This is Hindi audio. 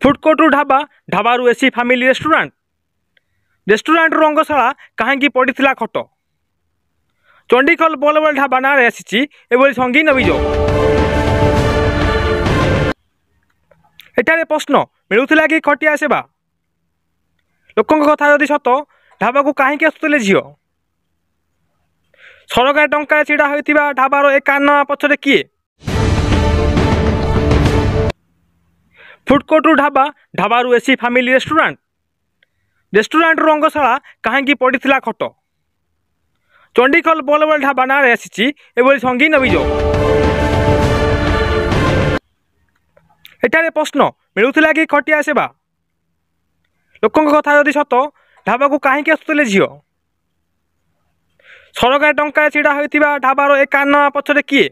फुडकोर्टू ढाबा ढाबारू एसी फैमिली रेस्टोरेंट रेस्टोरेंट रंगशाला कहीं पड़ा खट चंडीखोल बोलबल ढाबा ना आसी संगीन अभियोग एठारे प्रश्न मिलूला कि खटिया सेवा लोकों कथा यदि सत ढाबा को कहीं आसुले झील सरकार टंका छिड़ा होता ढाबार ए कान पछरे किए फुडकोर्टू ढाबा ढाबारू एसी फैमिली रेस्टोरेंट रेस्टोरेंट रंगशाला कहीं पड़ा खट चंडीखोल बोलबल ढाबा ना आसी संगीन अभियोग एठारे प्रश्न मिलूला कि खटिया सेवा लोकों कथा यदि सत ढाबा को कहीं आसुले झील सरकार टंका छिड़ा होता ढाबार ए कान पछरे किए।